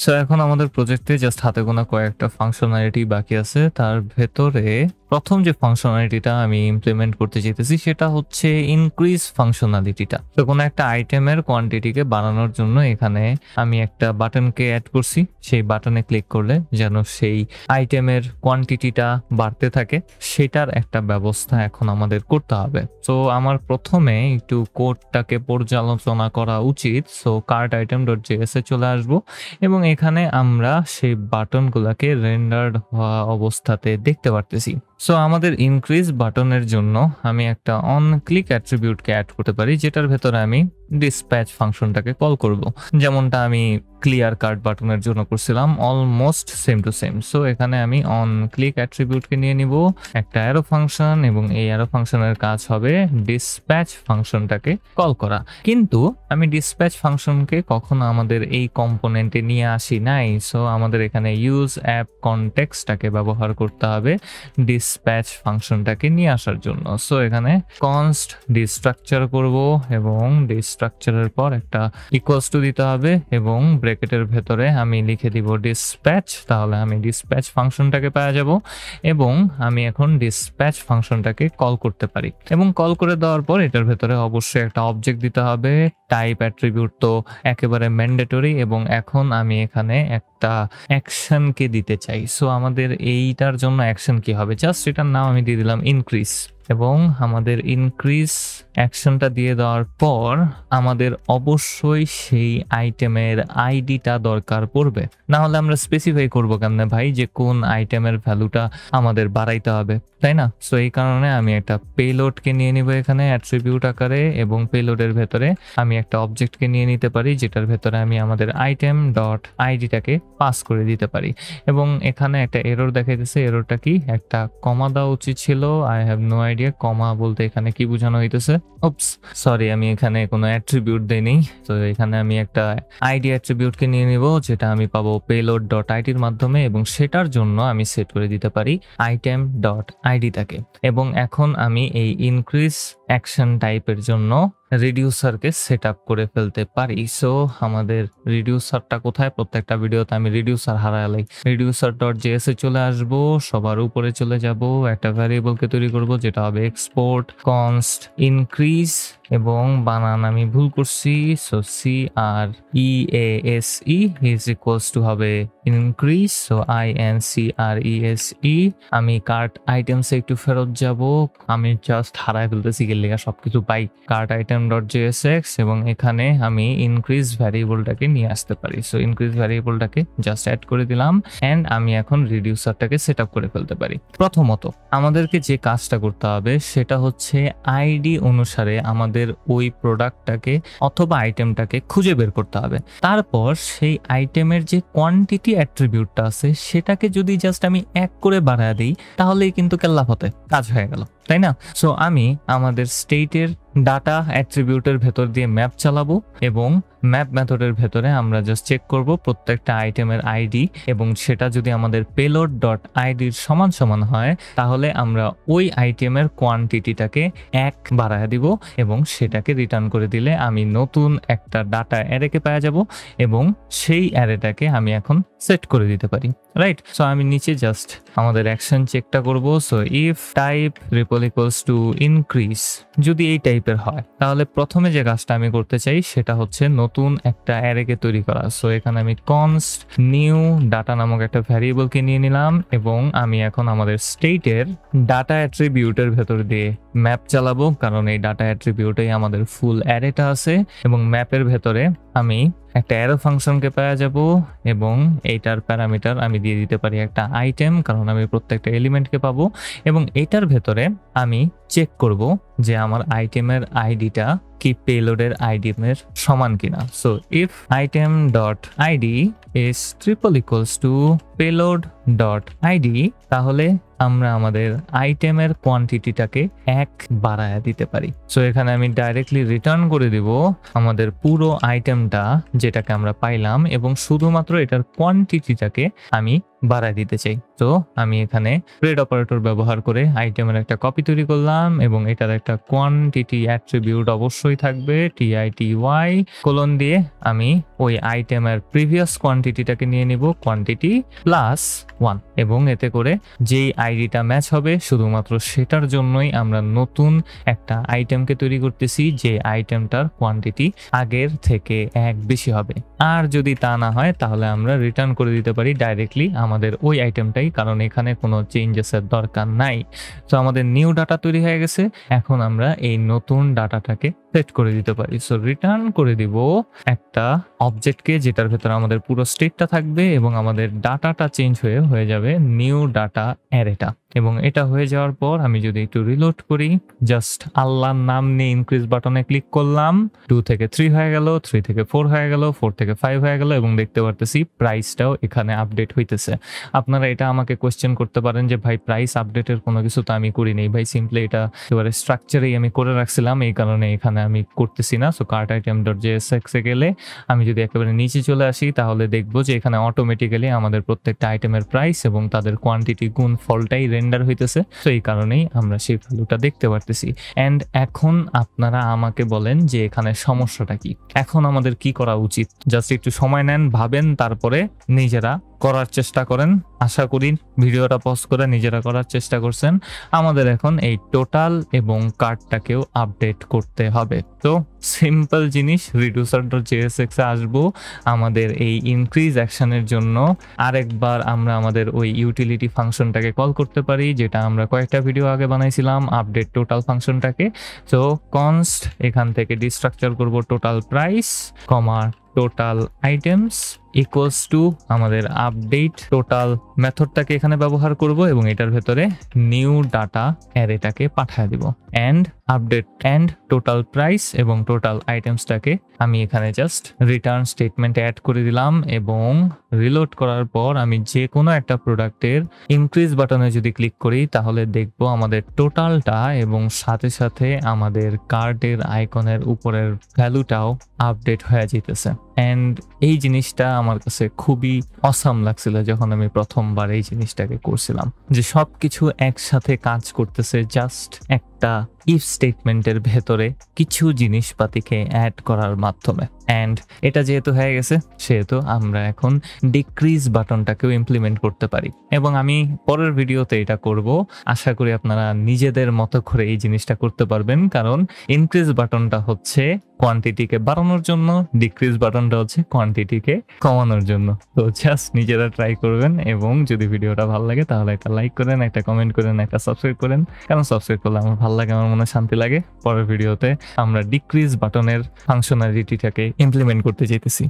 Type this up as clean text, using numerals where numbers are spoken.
So এখন আমাদের প্রজেক্টে জাস্ট হাতে গোনা কয়েকটা ফাংশনালিটি বাকি আছে। তার ভেতরে প্রথম যে ফাংশনালিটিটা আমি ইমপ্লিমেন্ট করতে চাইতেছি সেটা হচ্ছে ইনক্রিজ ফাংশনালিটিটা। তো কোনো একটা আইটেমের কোয়ান্টিটিকে বাড়ানোর জন্য এখানে আমি একটা বাটনকে অ্যাড করছি। সেই বাটনে ক্লিক করলে যেন সেই আইটেমের কোয়ান্টিটিটা বাড়তে থাকে, সেটার একটা ব্যবস্থা এখন আমাদের করতে হবে। সো আমার প্রথমে একটু কোডটাকে পর্যালোচনা করা উচিত। So cart item dot JS এ চলে আসবো এবং এখানে আমরা সেই বাটনগুলোকে রেন্ডার্ড হওয়া অবস্থাতে দেখতে পারতেছি। সো আমাদের ইনক্রিজ বাটনের জন্য আমি একটা অন ক্লিক অ্যাট্রিবিউটকে অ্যাড করতে পারি, যেটার ভেতরে আমি ডিসপ্যাচ ফাংশনটাকে কল করব, যেমনটা আমি ক্লিয়ার কার্ড বাটনের জন্য করছিলাম, almost same to same. So এখানে আমি অন ক্লিক অ্যাট্রিবিউটকে নিয়ে নিব একটা অ্যারো ফাংশন, এবং এই অ্যারো ফাংশনের কাজ হবে ডিসপ্যাচ ফাংশনটাকে কল করা। কিন্তু আমি ডিসপ্যাচ ফাংশনকে কখনো আমাদের এই কম্পোনেন্টে নিয়ে আসি নাই। সো আমাদের এখানে ইউজ অ্যাপ কনটেক্সটটাকে ব্যবহার করতে হবে ডিসপ্যাচ ফাংশনটাকে নিয়ে আসার জন্য। সো এখানে কনস্ট ডিস্ট্রাকচার করব এবং ডিস্ট্রাকচারের পর একটা ইকুয়ালস টু দিতে হবে এবং ব্র্যাকেটের ভেতরে আমি লিখে দিব ডিসপ্যাচ। তাহলে আমি ডিসপ্যাচ ফাংশনটাকে পেয়ে যাব এবং আমি এখন ডিসপ্যাচ ফাংশনটাকে কল করতে পারি। এবং কল করে দেওয়ার পর এটার ভেতরে অবশ্যই একটা অবজেক্ট দিতে হবে। টাইপ অ্যাট্রিবিউট তো একেবারে ম্যান্ডেটরি, এবং এখন আমি এখানে একটা অ্যাকশনকে দিতে চাই। সো আমাদের এইটার জন্য অ্যাকশন কি হবে, জাস্ট এটার নাম আমি দিয়ে দিলাম ইনক্রিজ। এবং আমাদের ইনক্রিজ অ্যাকশনটা দিয়ে দেওয়ার পর আমাদের অবশ্যই সেই আইটেমের আইডিটা দরকার পড়বে, না হলে আমরা স্পেসিফাই করবো কেমনে ভাই যে কোন আইটেমের ভ্যালুটা আমাদের বাড়াইতে হবে, তাই না? সো এই কারণে আমি একটা পেলোডকে নিয়ে নিব এখানে অ্যাট্রিবিউট আকারে, এবং পেলোডের ভেতরে আমি একটা অবজেক্টকে নিয়ে নিতে পারি, যেটার ভেতরে আমি আমাদের আইটেম ডট আইডিটাকে পাস করে দিতে পারি। এবং এখানে একটা এরর দেখাইতেছে, এররটা কি, একটা কমা দেওয়া উচিত ছিল। আই হ্যাভ নো আইডিয়া কমা বলতে এখানে কি বোঝানো হইতেছে। ওপস, সরি, আমি এখানে কোনো অ্যাট্রিবিউট দেইনি। তো এখানে আমি একটা আইডি অ্যাট্রিবিউটকে নিয়ে নিব, যেটা আমি পাবো পেলোড ডট আইডির মাধ্যমে, এবং সেটার জন্য আমি সেট করে দিতে পারি আইটেম ডট আইডিটাকে। এবং এখন আমি এই ইনক্রিজ অ্যাকশন টাইপের জন্য রিডিউসারকে সেট আপ করে ফেলতে পারি। সো আমাদের রিডিউসারটা কোথায়, প্রত্যেকটা ভিডিওতে আমি রিডিউসার হারালাই। রিডিউসার ডট জেএস এ চলে আসবো, সবার উপরে চলে যাব, একটা ভ্যারিয়েবলকে তৈরি করব যেটা হবে এক্সপোর্ট কনস্ট ইনক্রিজ, এবং বানান আমি ভুল করছি। So C R E A S E is equals to হবে increase. So I N C R E S E. আমি কার্ট আইটেমসে একটু ফেরত যাব, আমি জাস্ট হারাই ফেলতেছি গেলে সবকিছু পাই। কার্ট আইটেম ডট জেএসএক্স, এবং এখানে আমি ইনক্রিজ ভ্যারিয়েবলটাকে নিয়ে আসতে পারি। সো ইনক্রিজ ভ্যারিয়েবলটাকে জাস্ট অ্যাড করে দিলাম, এন্ড আমি এখন রিডিউসারটাকে সেট আপ করে ফেলতে পারি। প্রথমত আমাদেরকে যে কাজটা করতে হবে সেটা হচ্ছে আইডি অনুসারে আমাদের ওই প্রোডাক্টটাকে অথবা আইটেমটাকে খুঁজে বের করতে হবে। তারপর সেই আইটেমের যে কোয়ান্টিটি অ্যাট্রিবিউটটা আছে সেটাকে যদি জাস্ট আমি এক করে বাড়ায় দিই, তাহলেই কিন্তু কেল্লাফতে কাজ হয়ে গেল, তাই না? সো আমি আমাদের স্টেটের ডাটা অ্যাট্রিবিউটের ভেতর দিয়ে ম্যাপ চালাবো, এবং ম্যাপ মেথডের ভেতরে আমরা জাস্ট চেক করব প্রত্যেকটা আইটেমের আইডি, এবং সেটা যদি আমাদের পেলোড ডট আইডির সমান সমান হয়, তাহলে আমরা ওই আইটেমের কোয়ান্টিটিটাকে এক বাড়ায় দিব, এবং সেটাকে রিটার্ন করে দিলে আমি নতুন একটা ডাটা অ্যারেকে পেয়ে যাব, এবং সেই অ্যারেটাকে আমি এখন সেট করে দিতে পারি, রাইট? সো আমি নিচে জাস্ট আমাদের অ্যাকশন চেকটা করব। So if type ripple equals to increase যদি এই টাইপের হয়, তাহলে প্রথমে যে কাজটা আমি করতে চাই সেটা হচ্ছে নতুন একটা অ্যারেকে তৈরি করা। সো এখানে আমি কনস্ট নিউ ডাটা নামক একটা ভ্যারিয়েবলকে নিয়ে নিলাম, এবং আমি এখন আমাদের স্টেটের ডাটা অ্যাট্রিবিউটের ভেতর দিয়ে ম্যাপ চালাবো, কারণ এই ডাটা অ্যাট্রিবিউটেই আমাদের ফুল অ্যারেটা আছে। এবং ম্যাপের ভেতরে আমি একটা অ্যারো ফাংশনকে পেয়ে যাব, এবং এইটার প্যারামিটার আমি দিয়ে দিতে পারি একটা আইটেম, কারণ আমি প্রত্যেকটা এলিমেন্টকে পাবো। এবং এটার ভেতরে আমি চেক করব যে আমার আইটেমের আইডিটা কি পেলোডের আইটেমের সমান কিনা। So if item dot ID is triple equals to payload dot ID, তাহলে আমরা আমাদের আইটেমের কোয়ান্টিটিটাকে এক বাড়ায় দিতে পারি। সো এখানে আমি ডাইরেক্টলি রিটার্ন করে দিব আমাদের পুরো আইটেমটা যেটাকে আমরা পাইলাম, এবং শুধুমাত্র এটার কোয়ান্টিটিটাকে আমি বাড়ায় দিতে চাই। তো আমি এখানে প্রেড অপারেটর ব্যবহার করে আইটেমের একটা কপি তৈরি করলাম, এবং এটার একটা কোয়ান্টিটি অ্যাট্রিবিউট অবশ্যই থাকবে, TITY কোলন দিয়ে আমি ওই আইটেমের প্রিভিয়াস কোয়ান্টিটি কোয়ান্টিটিটাকে নিয়ে নিব কোয়ান্টিটি প্লাস 1 এবং এতে করে যেই আইডিটা ম্যাচ হবে শুধুমাত্র সেটার জন্যই আমরা নতুন একটা আইটেমকে তৈরি করতেছি, যে আইটেমটার কোয়ান্টিটি আগের থেকে 1 বেশি হবে। আর যদি তা না হয় তাহলে আমরা রিটার্ন করে দিতে পারি ডাইরেক্টলি আমাদের ওই আইটেমটাই, কারণ এখানে কোনো চেঞ্জেসের দরকার নাই। তো আমাদের নিউ ডাটা তৈরি হয়ে গেছে, এখন আমরা এই নতুন ডাটাটাকে সেট করে দিতে পারি। সো রিটার্ন করে দিব একটা অবজেক্টকে যেটার ভেতরে আমাদের পুরো স্টেটটা থাকবে এবং আমাদের ডাটাটা চেঞ্জ হয়ে যাবে নিউ ডাটা অ্যারেটা। এবং এটা হয়ে যাওয়ার পর আমি যদি একটু রিলোড করি, জাস্ট আল্লাহর নাম নিয়ে ইনক্রিজ বাটনে ক্লিক করলাম, 2 থেকে 3 হয়ে গেল, 3 থেকে 4 হয়ে গেল, 4 থেকে 5 হয়ে গেল এবং দেখতে পারতেছি প্রাইসটাও এখানে আপডেট হইতেছে। আপনারা এটা আমাকে কোয়েশ্চেন করতে পারেন যে ভাই প্রাইস আপডেটের কোনো কিছু তো আমি করি নাই ভাই, সিম্পলি এটা এবারে স্ট্রাকচারেই আমি করে রাখছিলাম, এই কারণে এখানে আমি করতেছি না। So cart item dot JSX এ গেলে আমি যদি একেবারে নিচে চলে আসি তাহলে দেখবো যে এখানে অটোমেটিক্যালি আমাদের প্রত্যেকটা আইটেমের প্রাইস এবং তাদের কোয়ান্টিটি গুণ ফলটাই রেন্ডার হইতেছে। তো এই কারণেই আমরা সেই ভ্যালুটা দেখতে পারতেছি। এন্ড এখন আপনারা আমাকে বলেন যে এখানে সমস্যাটা কি, এখন আমাদের কি করা উচিত? জাস্ট একটু সময় নেন, ভাবেন, তারপরে নিজেরা করার চেষ্টা করেন। আশা করি ভিডিওটা পজ করে নিজেরা করার চেষ্টা করছেন। আমাদের এখন এই টোটাল এবং কার্ডটাকেও আপডেট করতে হবে। তো সিম্পল জিনিস, রিডিউসার ডট জেএসএক্স এ আসবো, আমাদের এই ইনক্রিজ অ্যাকশনের জন্য আরেকবার আমরা আমাদের ওই ইউটিলিটি ফাংশনটাকে কল করতে পারি, যেটা আমরা কয়েকটা ভিডিও আগে বানাইছিলাম, আপডেট টোটাল ফাংশনটাকে। তো কনস্ট এখান থেকে ডিস্ট্রাকচার করব total price comma total items equals to আমাদের আপডেট টোটাল মেথডটাকে এখানে ব্যবহার করব এবং এটার ভেতরে নিউ ডাটা অ্যারেটাকে পাঠিয়ে দিব। And update and total price এবং টোটাল আইটেমসটাকে আমি এখানে জাস্ট রিটার্ন স্টেটমেন্ট অ্যাড করে দিলাম এবং রিলোড করার পর আমি যে কোনো একটা প্রোডাক্টের ইনক্রিজ বাটনে যদি ক্লিক করি তাহলে দেখবো আমাদের টোটালটা এবং সাথে সাথে আমাদের কার্ডের আইকনের উপরের ভ্যালুটাও আপডেট হয়ে যেতেছে। এন্ড এই জিনিসটা আমার কাছে খুবই অসাম লাগছিল যখন আমি প্রথমবার এই জিনিসটাকে করছিলাম, যে সবকিছু একসাথে কাজ করতেছে জাস্ট একটা ইফ স্টেটমেন্টের ভেতরে কিছু জিনিসপাতিকে অ্যাড করার মাধ্যমে। এন্ড এটা যেহেতু হয়ে গেছে সেহেতু আমরা এখন ডিক্রিজ বাটনটাকেও ইমপ্লিমেন্ট করতে পারি এবং আমি পরের ভিডিওতে এটা করব। আশা করি আপনারা নিজেদের মতো করে এই জিনিসটা করতে পারবেন, কারণ ইনক্রিজ বাটনটা হচ্ছে কোয়ান্টিটিকে বাড়ানোর জন্য, ডিক্রিজ বাটনটা হচ্ছে কোয়ান্টিটিকে কমানোর জন্য। তো জাস্ট নিজেরা ট্রাই করবেন এবং যদি ভিডিওটা ভালো লাগে তাহলে একটা লাইক করেন, একটা কমেন্ট করেন, একটা সাবস্ক্রাইব করেন, কারণ সাবস্ক্রাইব করলে আমার ভালো লাগে, আমার মনে শান্তি লাগে। পরের ভিডিওতে আমরা ডিক্রিজ বাটনের ফাংশনালিটিটাকে ইমপ্লিমেন্ট করতে চাইতেছি।